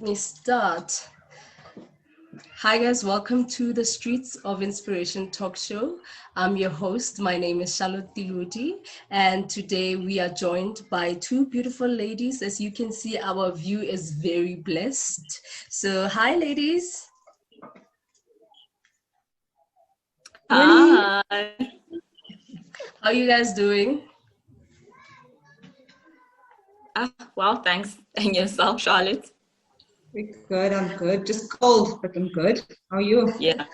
Let me start. Hi guys, welcome to the Streets of Inspiration talk show. I'm your host. My name is Sharlotte, and today we are joined by two beautiful ladies. As you can see, our view is very blessed. So hi ladies. Hi. How are you guys doing? Well, thanks. And yourself, Charlotte? We're good, I'm good. Just cold, but I'm good. How are you? Yeah,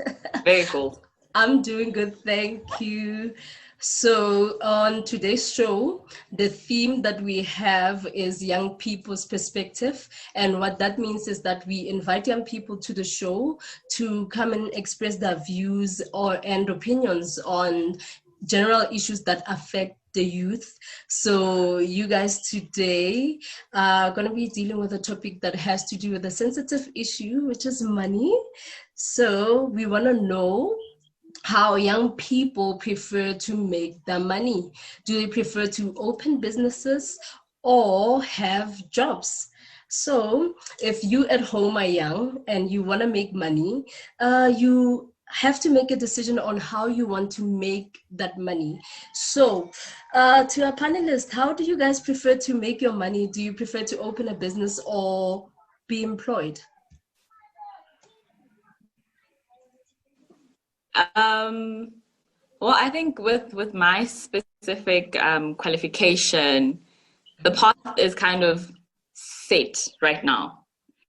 very cold. I'm doing good, thank you. So on today's show, the theme that we have is young people's perspective. And what that means is that we invite young people to the show to come and express their views and opinions on general issues that affect the youth. So you guys today are going to be dealing with a topic that has to do with a sensitive issue, which is money. So we want to know how young people prefer to make their money. Do they prefer to open businesses or have jobs? So if you at home are young and you want to make money, you have to make a decision on how you want to make that money. So to our panelists, how do you guys prefer to make your money? Do you prefer to open a business or be employed? Well, I think with my specific qualification, the path is kind of set right now.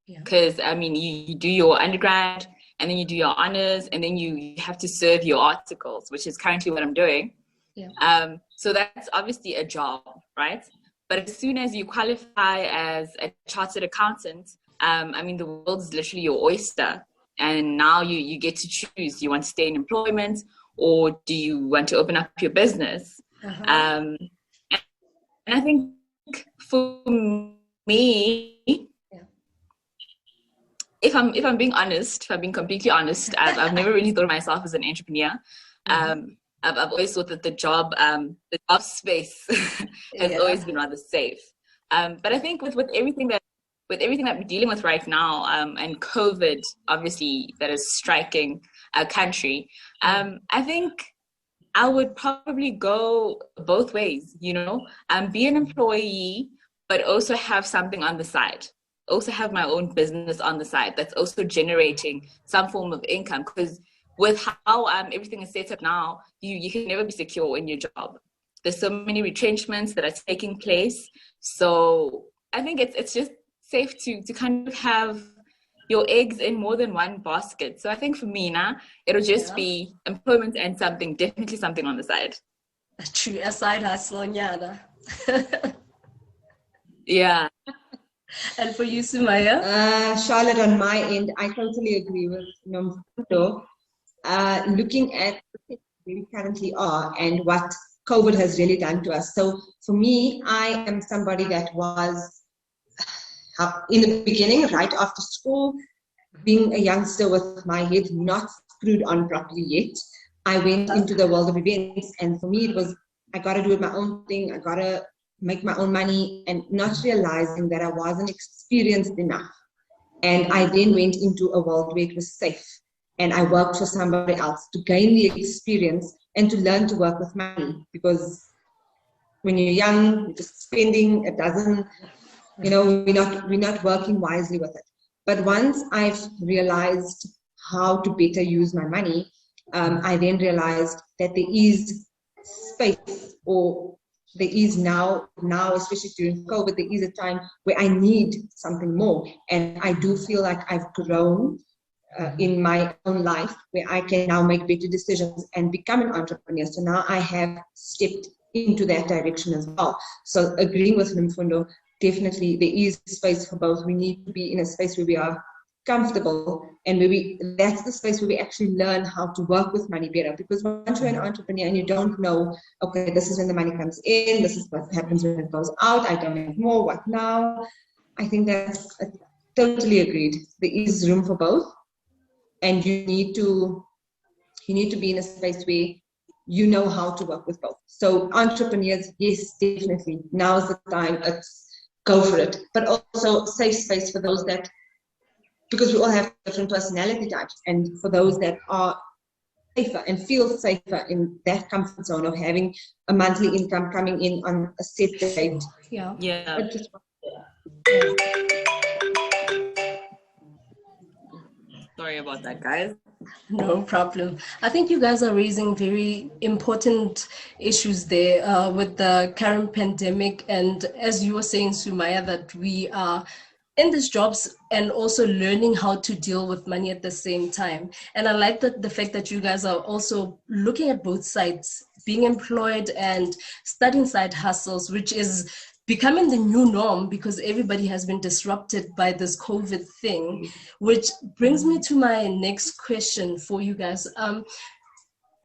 Because, I mean, you do your undergrad, and then you do your honors, and then you have to serve your articles, which is currently what I'm doing. Yeah. So that's obviously a job, right? But as soon as you qualify as a chartered accountant, I mean, the world's literally your oyster. And now you get to choose. Do you want to stay in employment, or do you want to open up your business? Uh-huh. And I think for me, if I'm being honest, if I'm being completely honest, I've never really thought of myself as an entrepreneur. I've always thought that the job space has always been rather safe. But I think with everything that we're dealing with right now, and COVID, obviously, that is striking our country, I think I would probably go both ways, be an employee, but also have something on the side. Also have my own business on the side that's also generating some form of income, because with how everything is set up now, you can never be secure in your job. There's so many retrenchments that are taking place. So I think it's just safe to kind of have your eggs in more than one basket. So I think for me now, it'll just be employment and definitely something on the side. True, a side hustle, Nyana. Yeah. And for you, Sumaya? Charlotte, on my end, I totally agree with Nomfundo. Looking at where we currently are and what COVID has really done to us. So for me, I am somebody that was in the beginning, right after school, being a youngster with my head not screwed on properly yet, I went into the world of events. And for me, it was, I got to do my own thing. I got to make my own money, and not realizing that I wasn't experienced enough. And I then went into a world where it was safe. And I worked for somebody else to gain the experience and to learn to work with money. Because when you're young, you're just spending, it doesn't, we're not working wisely with it. But once I've realized how to better use my money, I then realized that there is space, or there is now, especially during COVID, there is a time where I need something more. And I do feel like I've grown in my own life, where I can now make better decisions and become an entrepreneur. So now I have stepped into that direction as well. So agreeing with Nomfundo, definitely there is space for both. We need to be in a space where we are comfortable, and that's the space where we actually learn how to work with money better. Because once you're an entrepreneur and you don't know, okay, this is when the money comes in, this is what happens when it goes out, I don't have more, what now? I think that's totally agreed. There is room for both, and you need to be in a space where you know how to work with both. So entrepreneurs, yes, definitely, now's the time. Go for it. But also safe space for those that because we all have different personality types. And for those that are safer and feel safer in that comfort zone of having a monthly income coming in on a set date. Yeah. Sorry about that, guys. No problem. I think you guys are raising very important issues there with the current pandemic. And as you were saying, Sumaya, that we are in these jobs and also learning how to deal with money at the same time. And I like that the fact that you guys are also looking at both sides, being employed and starting side hustles, which is becoming the new norm because everybody has been disrupted by this COVID thing, which brings me to my next question for you guys.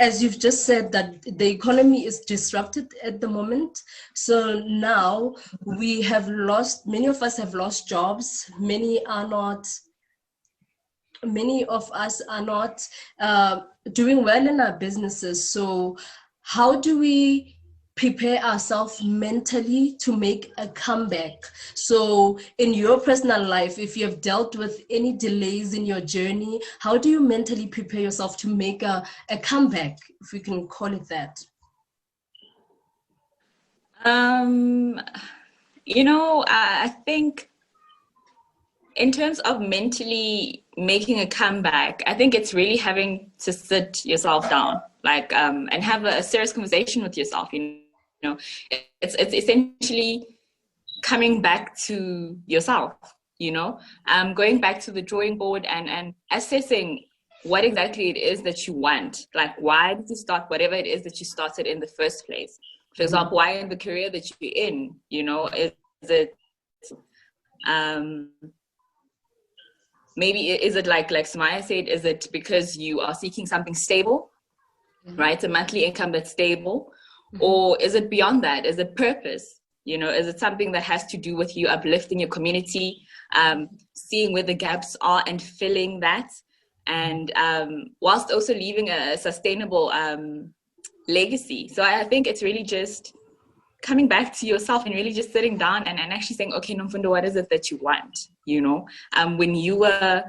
As you've just said that the economy is disrupted at the moment. So now we have lost, many of us have lost jobs. Many of us are not doing well in our businesses. So how do we prepare ourselves mentally to make a comeback? So in your personal life, if you have dealt with any delays in your journey, how do you mentally prepare yourself to make a comeback, if we can call it that? I think in terms of mentally making a comeback, I think it's really having to sit yourself down, and have a serious conversation with yourself. It's essentially coming back to yourself, going back to the drawing board and assessing what exactly it is that you want. Like, why did you start whatever it is that you started in the first place? For example, why in the career that you're in, is it, maybe is it like Sumaya said, is it because you are seeking something stable, right? A monthly income that's stable. Or is it beyond that? Is it purpose? Is it something that has to do with you uplifting your community, seeing where the gaps are and filling that, and whilst also leaving a sustainable legacy? So I think it's really just coming back to yourself and really just sitting down and actually saying, okay, Nomfundo, what is it that you want? When you were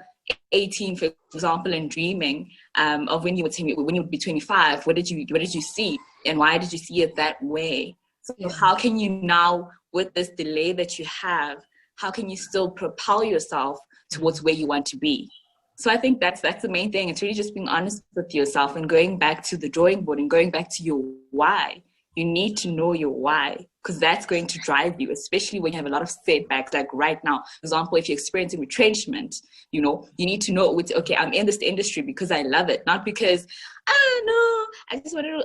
18, for example, and dreaming of when you would be 25, what did you see? And why did you see it that way? So how can you now, with this delay that you have, how can you still propel yourself towards where you want to be? So I think that's the main thing. It's really just being honest with yourself and going back to the drawing board and going back to your why. You need to know your why, because that's going to drive you, especially when you have a lot of setbacks, like right now. For example, if you're experiencing retrenchment, you need to know, okay, I'm in this industry because I love it, not because, I just wanted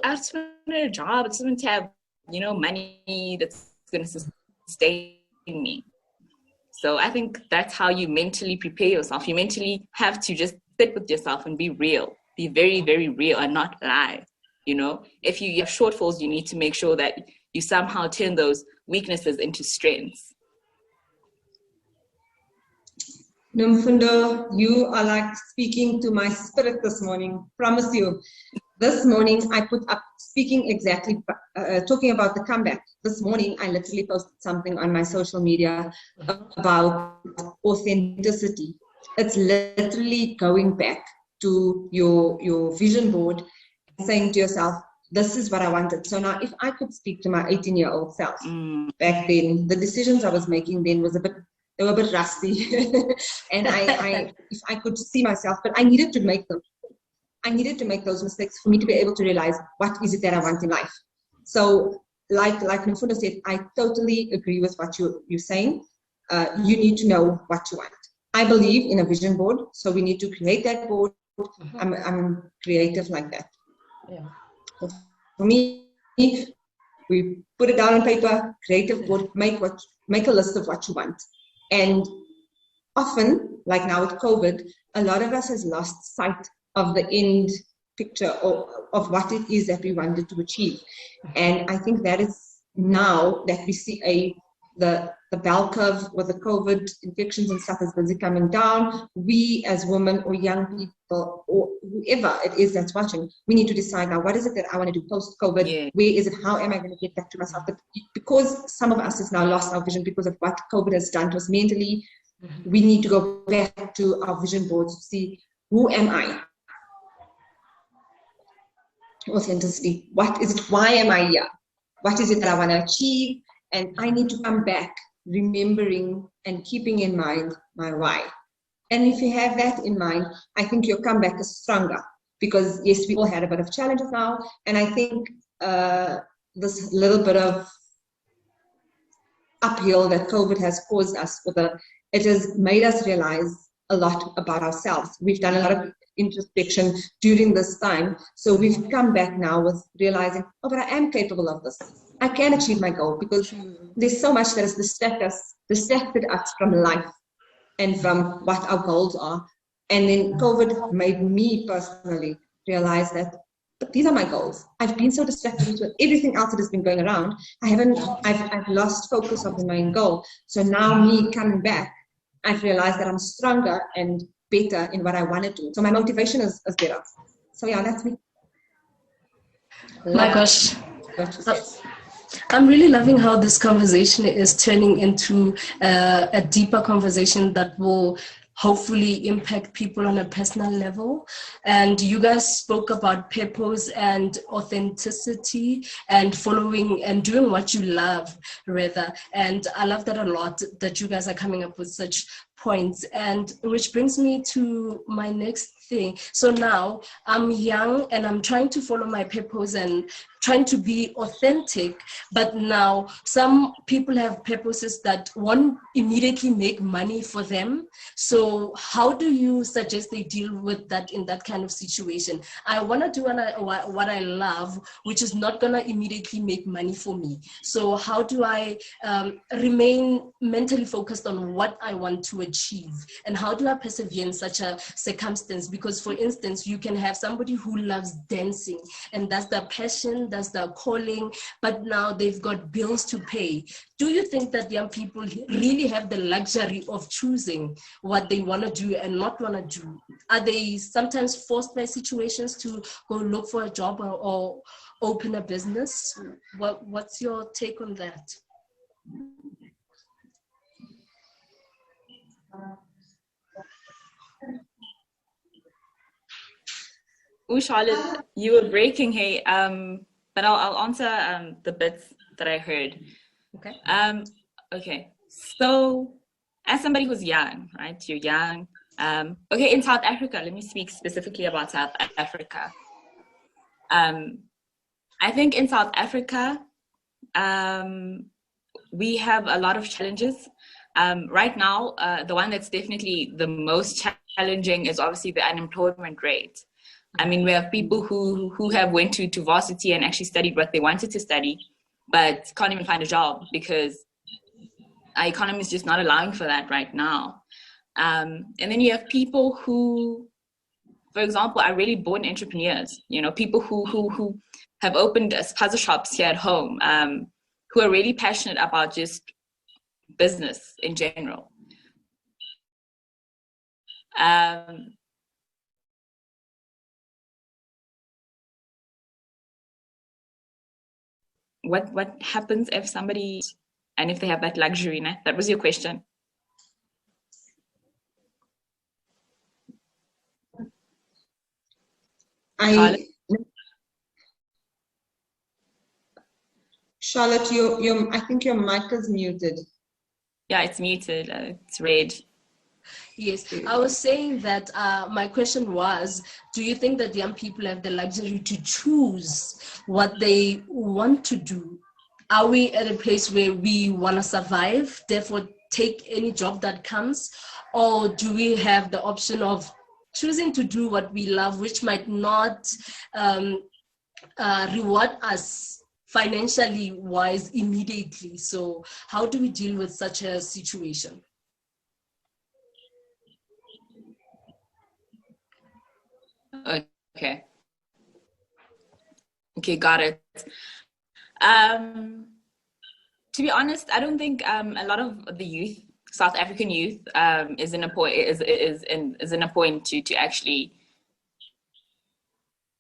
a job. I just want to have, money that's going to sustain me. So I think that's how you mentally prepare yourself. You mentally have to just sit with yourself and be real, be very, very real and not lie. If you have shortfalls, you need to make sure that you somehow turn those weaknesses into strengths. Nomfundo, you are like speaking to my spirit this morning. Promise you. This morning I put up speaking exactly, talking about the comeback. This morning I literally posted something on my social media about authenticity. It's literally going back to your vision board, saying to yourself, this is what I wanted. So now if I could speak to my 18-year-old self back then, the decisions I was making then they were a bit rusty. And if I could see myself, but I needed to make them. I needed to make those mistakes for me to be able to realize what is it that I want in life. So like Nomfundo said, I totally agree with what you're saying. You need to know what you want. I believe in a vision board, so we need to create that board. I'm creative like that. Yeah. For me, we put it down on paper, creative board, make a list of what you want. And often, like now with COVID, a lot of us has lost sight of the end picture of what it is that we wanted to achieve. And I think that is now that we see the bell curve with the COVID infections and stuff is busy coming down. We as women or young people or whoever it is that's watching, we need to decide now, what is it that I want to do post-COVID? Yeah. Where is it? How am I going to get back to myself? But because some of us has now lost our vision because of what COVID has done to us mentally, We need to go back to our vision boards to see, who am I? Authenticity. What is it? Why am I here? What is it that I want to achieve? And I need to come back remembering and keeping in mind my why. And if you have that in mind, I think your comeback is stronger, because yes, we all had a bit of challenges now. And I think this little bit of uphill that COVID has caused us, it has made us realize a lot about ourselves. We've done a lot of introspection during this time. So we've come back now with realizing, oh, but I am capable of this. I can achieve my goal, because there's so much that has distracted us from life and from what our goals are. And then COVID made me personally realize that, but these are my goals. I've been so distracted with everything else that has been going around. I've lost focus of the main goal. So now me coming back, I've realized that I'm stronger and better in what I want to do. So my motivation is better. So yeah, that's me. My gosh. I'm really loving how this conversation is turning into a deeper conversation that will hopefully impact people on a personal level. And you guys spoke about purpose and authenticity and following and doing what you love, rather. And I love that a lot, that you guys are coming up with such points. And which brings me to my next thing. So now I'm young and I'm trying to follow my purpose and trying to be authentic, but now some people have purposes that won't immediately make money for them. So how do you suggest they deal with that in that kind of situation? I want to do what I love, which is not going to immediately make money for me. So how do I remain mentally focused on what I want to achieve? And how do I persevere in such a circumstance? Because for instance, you can have somebody who loves dancing and that's their passion, that's their calling, but now they've got bills to pay. Do you think that young people really have the luxury of choosing what they want to do and not want to do? Are they sometimes forced by situations to go look for a job or open a business? What's your take on that? Oh, Charlotte, you were breaking, hey. But I'll answer the bits that I heard. Okay. Okay. So, as somebody who's young, right? You're young. Okay, in South Africa, let me speak specifically about South Africa. I think in South Africa, we have a lot of challenges. Right now, the one that's definitely the most challenging is obviously the unemployment rate. I mean, we have people who have went to varsity and actually studied what they wanted to study, but can't even find a job because our economy is just not allowing for that right now. And then you have people who, for example, are really born entrepreneurs. You know, people who have opened puzzle shops here at home, who are really passionate about just business in general. What happens if somebody, and if they have that luxury, né? That was your question. Charlotte, I think your mic is muted. Yeah, it's muted. It's red. Yes, I was saying that my question was, do you think that young people have the luxury to choose what they want to do? Are we at a place where we want to survive, therefore take any job that comes? Or do we have the option of choosing to do what we love, which might not reward us financially wise immediately? So how do we deal with such a situation? Okay, got it. To be honest, I don't think a lot of the youth, South African youth, is in a point to actually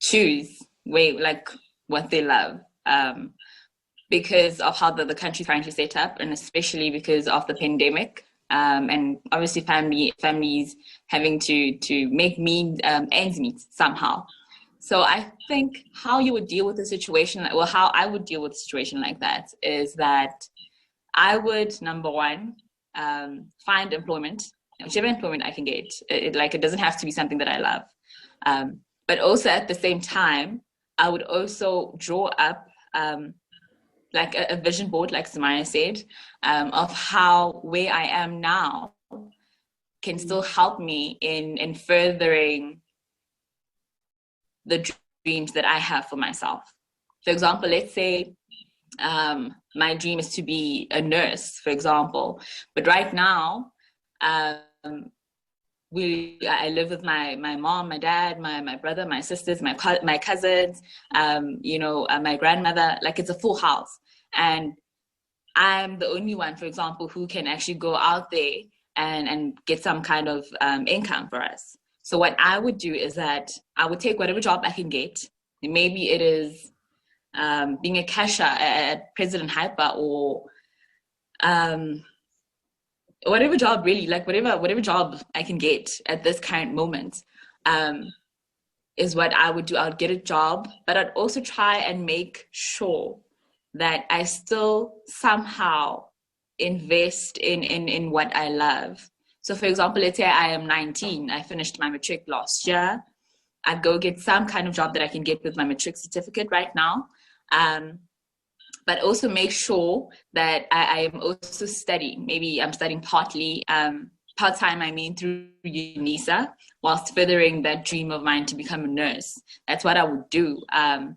choose what they love, because of how the country's trying to set up, and especially because of the pandemic. and obviously families having to make ends meet somehow. So I think how you would deal with a situation, well, how I would deal with a situation like that is that I would, number one, find employment, whichever employment I can get. It doesn't have to be something that I love. But also at the same time, I would also draw up like a vision board, like Sumaya said, of how where I am now can still help me in furthering the dreams that I have for myself. For example, let's say my dream is to be a nurse, for example. But right now, I live with my mom, my dad, my brother, my sisters, my cousins, my grandmother. Like, it's a full house. And I'm the only one, for example, who can actually go out there and get some kind of income for us. So what I would do is that I would take whatever job I can get. Maybe it is being a cashier at President Hyper, or whatever job, really, like whatever job I can get at this current moment is what I would do. I would get a job, but I'd also try and make sure that I still somehow invest in what I love. So for example, let's say I am 19, I finished my matric last year. I'd go get some kind of job that I can get with my matric certificate right now. But also make sure that I am also studying. Maybe I'm studying part-time, I mean, through UNISA, whilst furthering that dream of mine to become a nurse. That's what I would do. And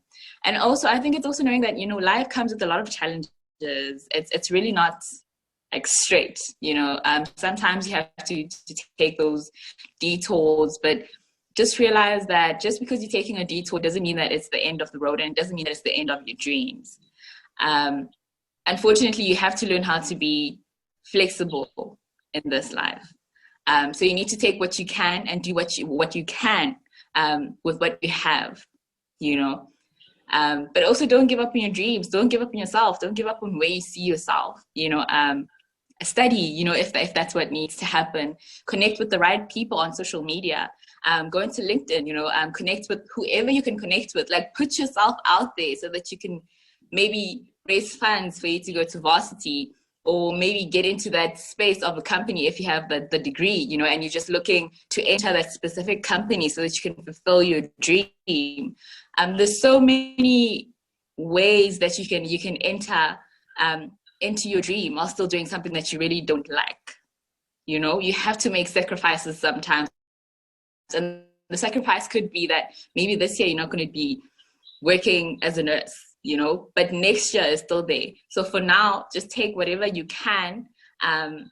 also, I think it's also knowing that, life comes with a lot of challenges. It's really not like straight, sometimes you have to take those detours, but just realize that just because you're taking a detour doesn't mean that it's the end of the road, and it doesn't mean that it's the end of your dreams. Unfortunately, you have to learn how to be flexible in this life. So you need to take what you can and do what you can with what you have, but also don't give up on your dreams. Don't give up on yourself. Don't give up on where you see yourself. Study, if that's what needs to happen. Connect with the right people on social media. Go into LinkedIn, connect with whoever you can connect with. Like, put yourself out there so that you can maybe raise funds for you to go to varsity, or maybe get into that space of a company if you have the degree, and you're just looking to enter that specific company so that you can fulfill your dream. There's so many ways that you can enter into your dream while still doing something that you really don't like. You have to make sacrifices sometimes. And the sacrifice could be that maybe this year you're not going to be working as a nurse, but next year is still there. So for now, just take whatever you can and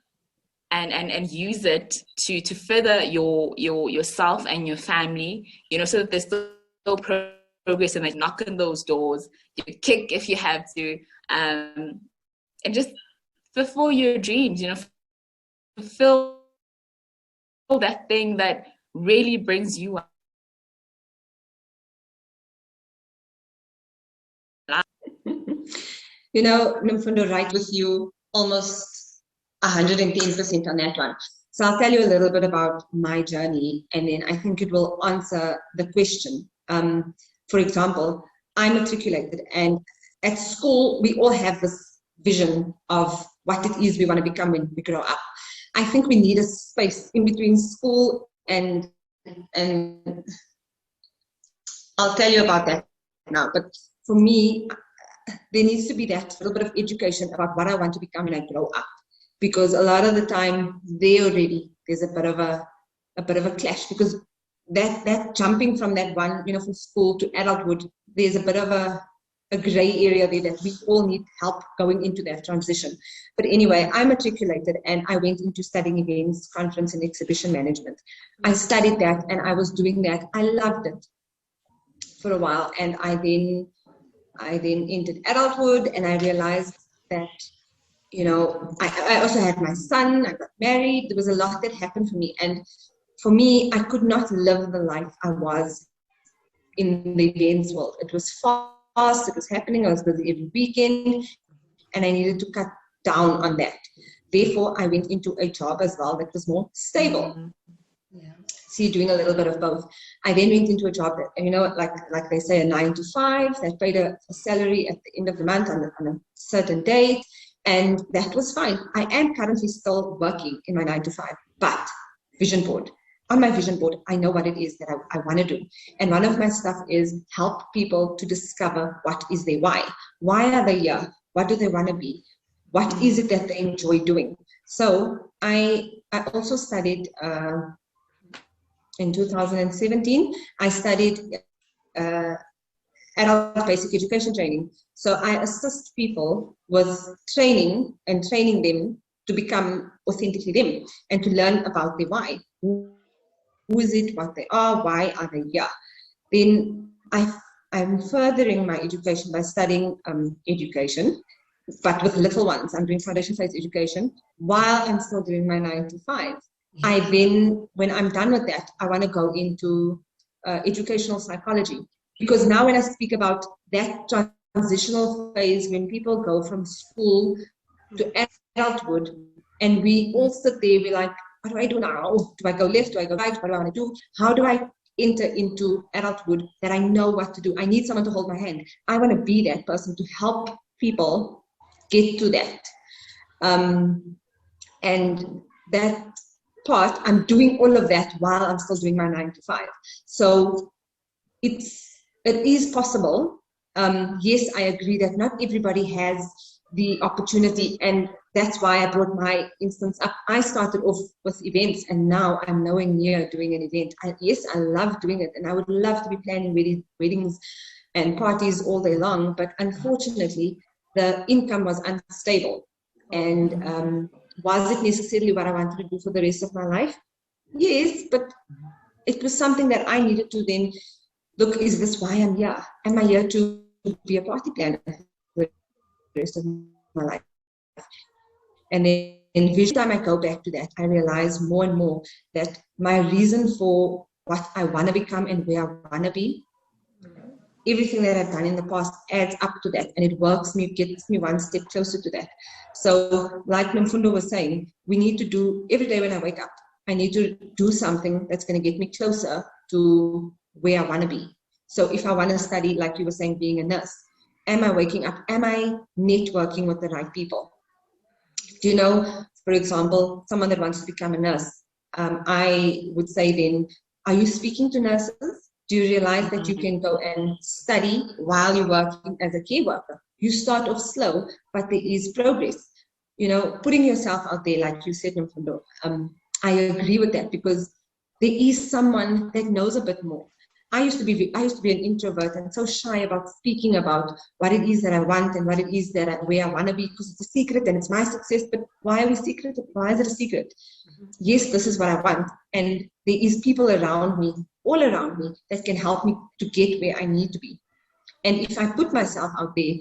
use it to further yourself and your family, so that there's still progress, and they knock on those doors, you kick if you have to, and just fulfill your dreams, fulfill that thing that really brings you up. Nomfundo, right with you, almost 110% on that one. So I'll tell you a little bit about my journey, and then I think it will answer the question. For example, I'm matriculated, and at school, we all have this vision of what it is we want to become when we grow up. I think we need a space in between school and I'll tell you about that now. But for me, there needs to be that little bit of education about what I want to become when I grow up, because a lot of the time there's a bit of a clash, because that jumping from that one, from school to adulthood, there's a bit of a gray area there that we all need help going into that transition. But anyway, I matriculated and I went into studying events, conference and exhibition management. I studied that and I was doing that. I loved it for a while, and I then entered adulthood, and I realized that, I also had my son, I got married, there was a lot that happened for me. And for me, I could not live the life I was in the events world. It was fast, it was happening, I was busy every weekend, and I needed to cut down on that. Therefore, I went into a job as well that was more stable. Yeah. See, doing a little bit of both. I then went into a job that, like they say, a 9 to 5, that paid a salary at the end of the month on a certain date. And that was fine. I am currently still working in my 9 to 5, but vision board. On my vision board, I know what it is that I want to do. And one of my stuff is help people to discover what is their why. Why are they here? What do they want to be? What is it that they enjoy doing? So I also studied, in 2017, I studied adult basic education training. So I assist people with training them to become authentically them and to learn about their why. Who is it, what they are, why are they here? Then I'm furthering my education by studying education, but with little ones. I'm doing foundation phase education while I'm still doing my 9 to 5. I then, when I'm done with that, I want to go into educational psychology, because now when I speak about that transitional phase when people go from school to adulthood, and we all sit there, we're like, what do I do now? Do I go left? Do I go right? What do I want to do? How do I enter into adulthood that I know what to do? I need someone to hold my hand. I want to be that person to help people get to that. And that part, I'm doing all of that while I'm still doing my 9 to 5. So it is possible. Yes, I agree that not everybody has the opportunity, and that's why I brought my instance up. I started off with events, and now I'm nowhere near doing an event. Yes, I love doing it, and I would love to be planning weddings and parties all day long, but unfortunately, the income was unstable. And was it necessarily what I wanted to do for the rest of my life? Yes, but it was something that I needed to then look, is this why I'm here? Am I here to be a party planner for the rest of my life? And then every time I go back to that, I realize more and more that my reason for what I want to become and where I want to be, everything that I've done in the past adds up to that, and it gets me one step closer to that. So like Nomfundo was saying, we need to do, every day when I wake up, I need to do something that's going to get me closer to where I want to be. So if I want to study, like you were saying, being a nurse, am I waking up? Am I networking with the right people? Do you know, for example, someone that wants to become a nurse, I would say then, are you speaking to nurses? Do you realize that you can go and study while you're working as a care worker? You start off slow, but there is progress. You know, putting yourself out there, like you said, Nomfundo, I agree with that, because there is someone that knows a bit more. I used to be an introvert and so shy about speaking about what it is that I want and what it is that where I want to be, because it's a secret and it's my success. But why are we secret? Why is it a secret? Yes, this is what I want, and there is people around me, all around me, that can help me to get where I need to be. And if I put myself out there,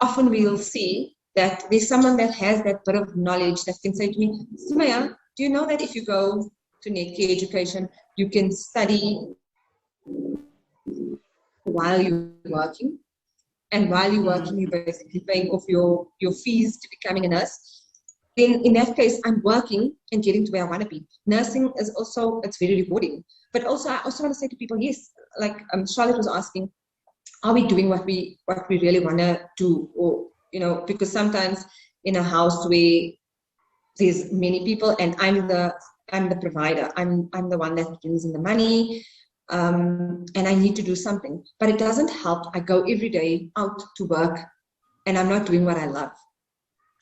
often we'll see that there's someone that has that bit of knowledge that can say to me, Sumaya, do you know that if you go to netcare education, you can study while you're working? And while you're working, you're basically paying off your fees to becoming a nurse. Then in that case, I'm working and getting to where I want to be. Nursing is also, it's very rewarding. But also, I also want to say to people, yes, like Sharlotte was asking, are we doing what we really want to do? Or, you know, because sometimes in a house where there's many people and I'm the provider, I'm the one that brings in the money, and I need to do something. But it doesn't help. I go every day out to work and I'm not doing what I love.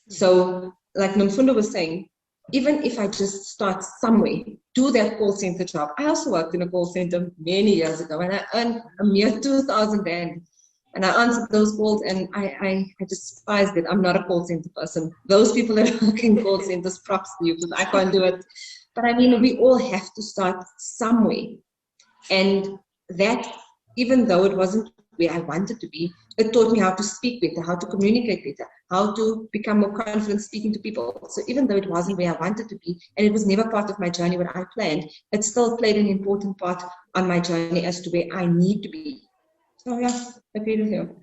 So like Nomfundo was saying, even if I just start somewhere, do that call center job. I also worked in a call center many years ago, and I earned a mere 2,000 rand. And I answered those calls, and I despised it. I'm not a call center person. Those people that work in call centers, props to you, because I can't do it. But I mean, we all have to start somewhere. And that, even though it wasn't where I wanted to be, it taught me how to speak better, how to communicate better, how to become more confident speaking to people. So even though it wasn't where I wanted to be, and it was never part of my journey what I planned, it still played an important part on my journey as to where I need to be. So yeah, I agree with you.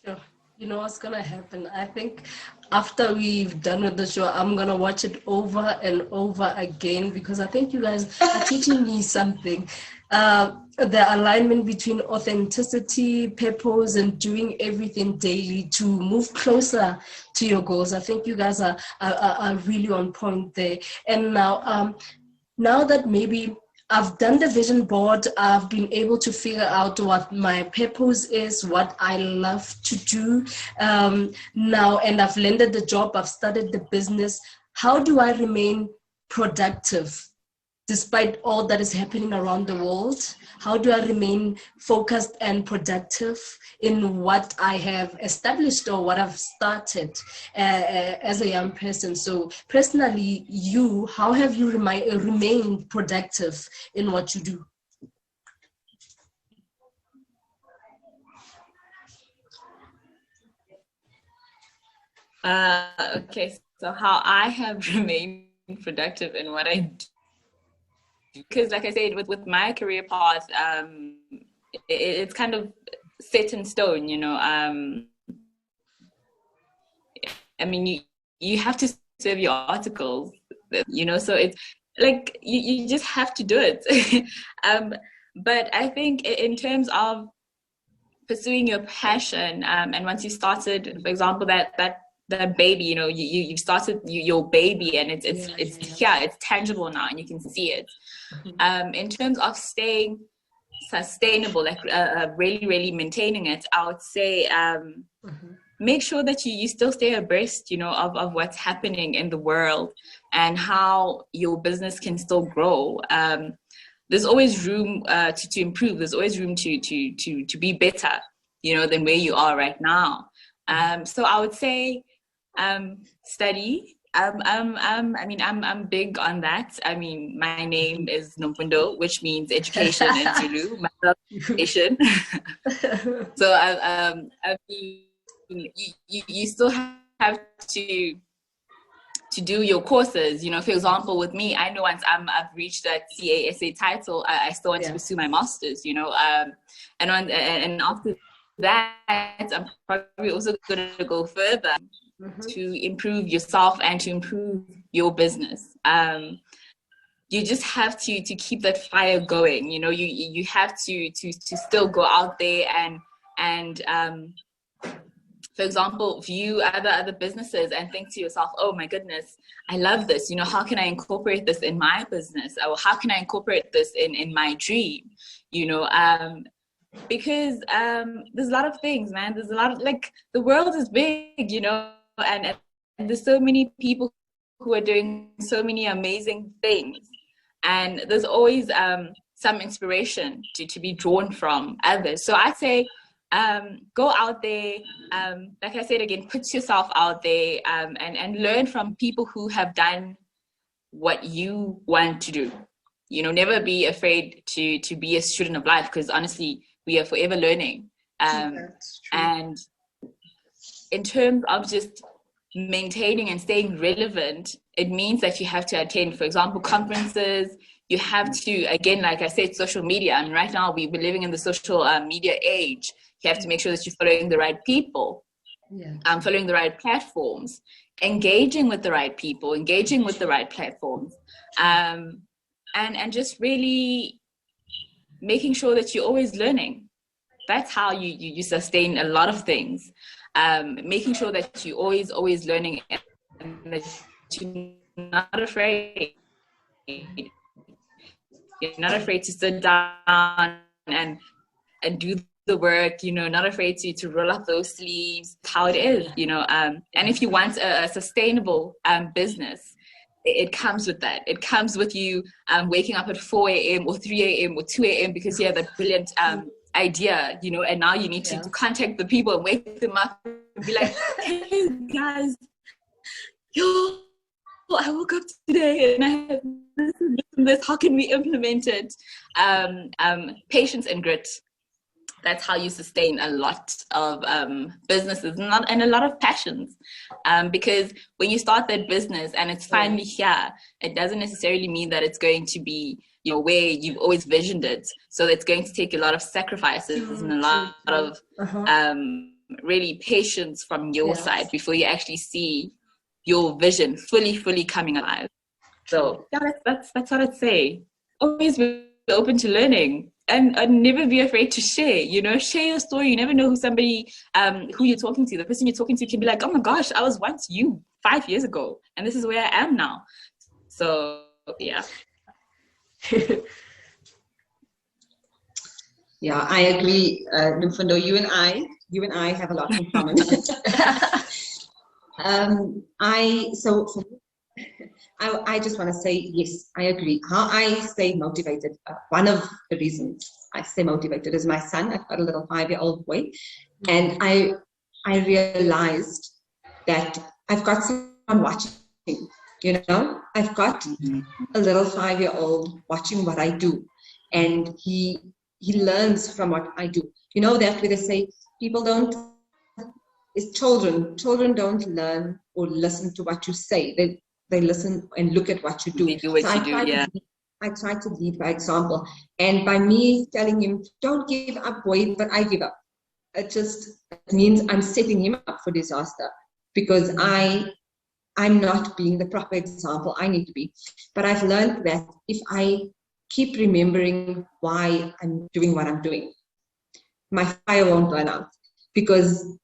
Sure. You know what's gonna happen? I think after we've done with the show, I'm gonna watch it over and over again because I think you guys are teaching me something. The alignment between authenticity, purpose, and doing everything daily to move closer to your goals. I think you guys are really on point there. And now that maybe I've done the vision board, I've been able to figure out what my purpose is, what I love to do now, and I've landed the job, I've started the business. How do I remain productive despite all that is happening around the world? How do I remain focused and productive in what I have established or what I've started as a young person? So personally, how have you remained productive in what you do? Okay, so how I have remained productive in what I do, because like I said, with my career path, it's kind of set in stone, you know. I mean, you have to serve your articles, you know, so it's like you just have to do it. But I think in terms of pursuing your passion, and once you started, for example, that baby, you know, you've started your baby, and it's here, it's tangible now, and you can see it. In terms of staying sustainable, like really maintaining it, I would say make sure that you still stay abreast, you know, of what's happening in the world and how your business can still grow. There's always room to improve. There's always room to be better, you know, than where you are right now. So I would say study. I mean, I'm big on that. I mean, my name is Nomfundo, which means education in Zulu. My love is education. So I mean, you still have to do your courses. You know, for example, with me, I know once I've reached that CASA title, I still want to pursue my masters. You know, and after that, I'm probably also going to go further to improve yourself and to improve your business. You just have to keep that fire going. You know, you have to still go out there and for example, view other businesses and think to yourself, oh my goodness, I love this. You know, how can I incorporate this in my business? Or how can I incorporate this in my dream? You know, because there's a lot of things, man. There's a lot of, like, the world is big, you know, and there's so many people who are doing so many amazing things. And there's always some inspiration to be drawn from others. So I'd say, go out there, like I said again, put yourself out there, and learn from people who have done what you want to do. You know, never be afraid to be a student of life, because honestly, we are forever learning. And in terms of just maintaining and staying relevant, it means that you have to attend, for example, conferences. You have to, again, like I said, social media. And right now we're living in the social media age. You have to make sure that you're following the right people, following the right platforms, engaging with the right people, engaging with the right platforms, and just really making sure that you're always learning. That's how you sustain a lot of things. Making sure that you're always learning, and that you're not afraid. You're not afraid to sit down and do the work, you know, not afraid to roll up those sleeves, how it is, you know. And if you want a sustainable business, it comes with that. It comes with you waking up at 4 a.m. or 3 a.m. or 2 a.m. because you have that brilliant idea, you know, and now you need to contact the people and wake them up and be like, hey guys, I woke up today and I have this, how can we implement it? Patience and grit. That's how you sustain a lot of businesses and a lot of passions. Because when you start that business and it's finally here, it doesn't necessarily mean that it's going to be, you know, where you've always visioned it. So it's going to take a lot of sacrifices and a lot of really patience from your side before you actually see your vision fully coming alive. So yeah, that's what I'd say. Always be open to learning, and never be afraid to share. Share your story. You never know who somebody who you're talking to. The person you're talking to can be like, oh my gosh, I was once you 5 years ago, and this is where I am now. So yeah. Yeah, I agree, Nomfundo. You and I have a lot in common. I just want to say, yes, I agree. How I stay motivated, one of the reasons I stay motivated is my son. I've got a little 5-year-old boy, and I realized that I've got someone watching. I've got a little 5-year-old watching what I do, and he learns from what I do. That where they say children don't learn or listen to what you say. They listen and look at what you do. They do what you do, yeah. I try to lead by example. And by me telling him, don't give up, boy, but I give up. It means I'm setting him up for disaster, because I'm not being the proper example I need to be. But I've learned that if I keep remembering why I'm doing what I'm doing, my fire won't burn out, because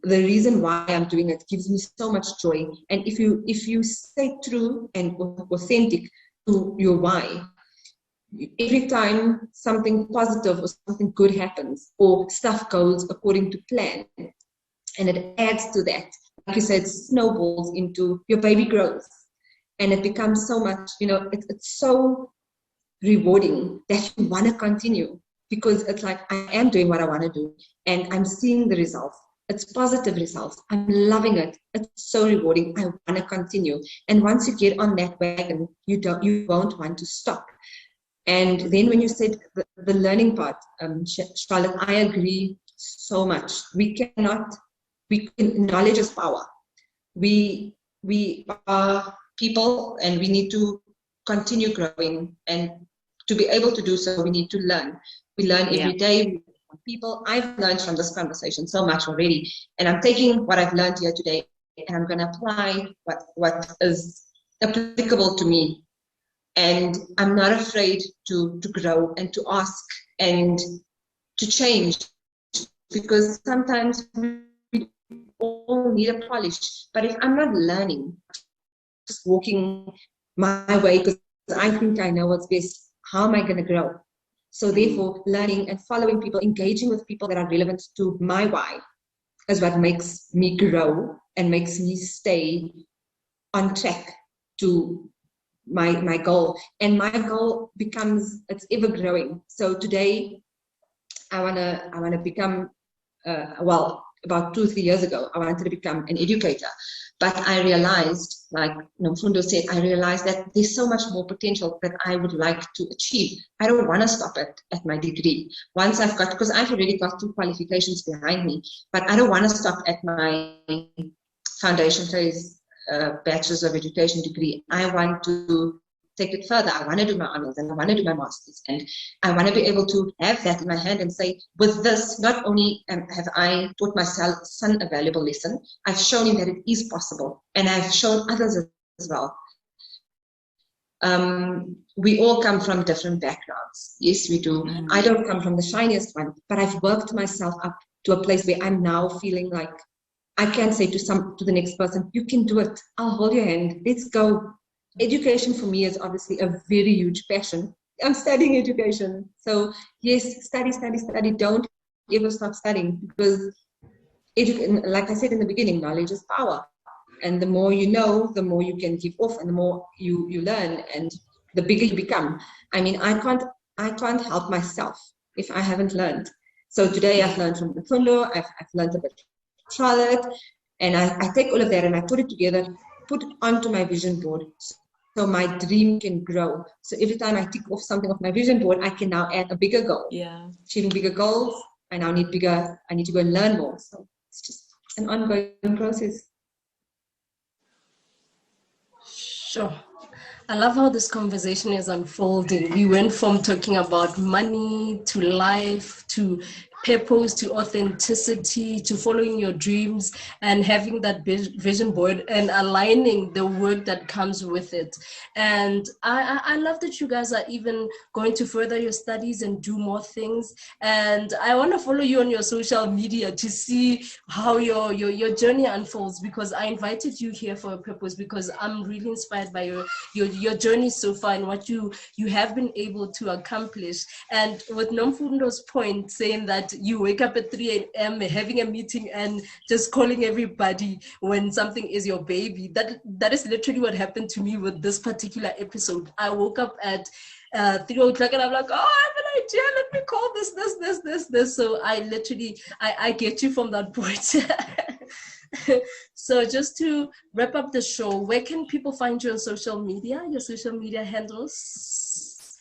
the reason why I'm doing it gives me so much joy. And if you stay true and authentic to your why, every time something positive or something good happens, or stuff goes according to plan, and it adds to that, like you said, snowballs into your baby growth, and it becomes so much, it's so rewarding that you want to continue, because it's like, I am doing what I want to do, and I'm seeing the results. It's positive results. I'm loving it. It's so rewarding. I want to continue. And once you get on that wagon, you won't want to stop. And then when you said the learning part, Sharlotte, I agree so much. Knowledge is power. We are people, and we need to continue growing, and to be able to do so, we need to learn. We learn every day. People, I've learned from this conversation so much already, and I'm taking what I've learned here today, and I'm going to apply what is applicable to me. And I'm not afraid to grow and to ask and to change, because sometimes we all need a polish. But if I'm not learning, just walking my way because I think I know what's best, how am I going to grow? So therefore, learning and following people, engaging with people that are relevant to my why, is what makes me grow and makes me stay on track to my goal. And my goal it's ever growing. So today, I wanna become, about 2-3 years ago, I wanted to become an educator. But I realized, like Nomfundo said, I realized that there's so much more potential that I would like to achieve. I don't want to stop at my degree. Once because I've already got 2 qualifications behind me, but I don't want to stop at my foundation phase bachelor's of education degree. I want to take it further. I want to do my honors, and I want to do my masters, and I want to be able to have that in my hand and say, with this, not only have I taught my son a valuable lesson, I've shown him that it is possible, and I've shown others as well. We all come from different backgrounds. Yes, we do. I don't come from the shiniest one, but I've worked myself up to a place where I'm now feeling like I can say to the next person, you can do it. I'll hold your hand. Let's go. Education for me is obviously a very huge passion. I'm studying education. So yes, study. Don't ever stop studying, because like I said in the beginning, knowledge is power. And the more you know, the more you can give off, and the more you learn, and the bigger you become. I mean, I can't help myself if I haven't learned. So today I've learned from Nomfundo, I've learned a bit from Sharlotte, and I take all of that and I put it together, put it onto my vision board, so my dream can grow. So every time I tick off something off my vision board, I can now add a bigger goal. Yeah. Achieving bigger goals, I now need bigger, I need to go and learn more. So it's just an ongoing process. Sure. I love how this conversation is unfolding. We went from talking about money to life to purpose, to authenticity, to following your dreams and having that vision board and aligning the work that comes with it. And I love that you guys are even going to further your studies and do more things. And I want to follow you on your social media to see how your journey unfolds, because I invited you here for a purpose, because I'm really inspired by your journey so far and what you have been able to accomplish. And with Nomfundo's point, saying that you wake up at 3 a.m. having a meeting and just calling everybody when something is your baby, that is literally what happened to me with this particular episode. I woke up at 3 o'clock and I'm like, oh, I have an idea, let me call this. So I literally, I get you from that point. So just to wrap up the show, where can people find you on social media, your social media handles?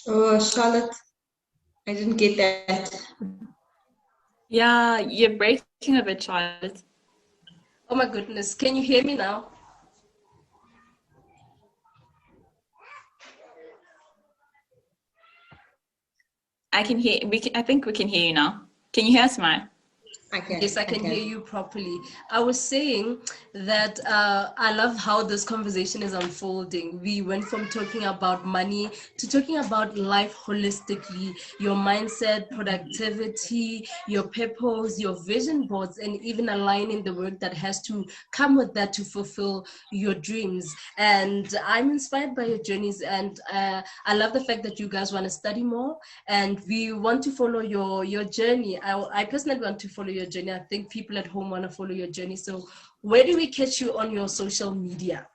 Oh, Charlotte, I didn't get that. Yeah, you're breaking a bit, Charlotte. Oh my goodness, can you hear me now? I can hear. I think we can hear you now. Can you hear us, Sumaya? Yes, I can hear you properly. I was saying that I love how this conversation is unfolding. We went from talking about money to talking about life holistically, your mindset, productivity, your purpose, your vision boards, and even aligning the work that has to come with that to fulfill your dreams. And I'm inspired by your journeys, and I love the fact that you guys want to study more, and we want to follow your journey. I personally want to follow your journey. I think people at home want to follow your journey. So where do we catch you on your social media?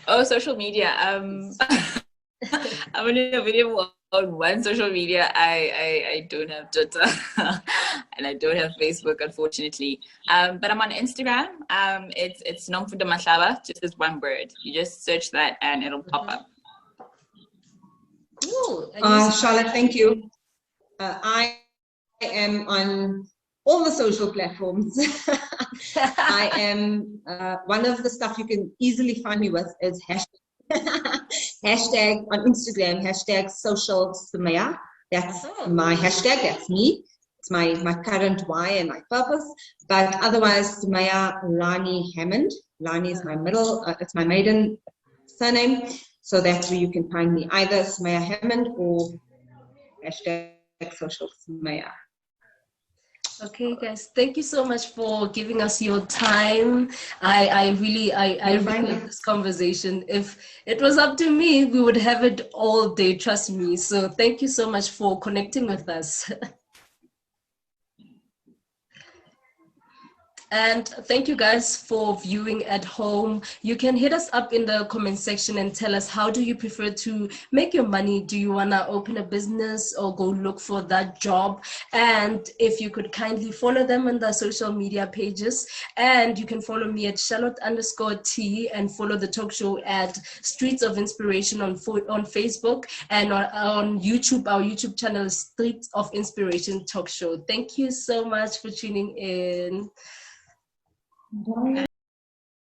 Oh, social media. I'm only available on one social media. I don't have Twitter and I don't have Facebook, unfortunately. But I'm on Instagram. It's Nomfundo Mahlaba, just as one word. You just search that and it'll pop up. Ooh, Charlotte, thank you. I am on all the social platforms. I am one of the stuff you can easily find me with is hashtag on Instagram, hashtag social Sumaya. That's my hashtag, that's me. It's my current why and my purpose. But otherwise, Sumaya Lani Hammond. Lani is my it's my maiden surname. So that's where you can find me, either Sumaya Hammond or hashtag social Sumaya. Okay, guys, thank you so much for giving us your time. I really love this conversation. If it was up to me, we would have it all day, trust me. So thank you so much for connecting with us. And thank you guys for viewing at home. You can hit us up in the comment section and tell us, how do you prefer to make your money? Do you want to open a business or go look for that job? And if you could kindly follow them on their social media pages. And you can follow me at Sharlotte_T and follow the talk show at Streets of Inspiration on Facebook, and on YouTube. Our YouTube channel is Streets of Inspiration Talk Show. Thank you so much for tuning in.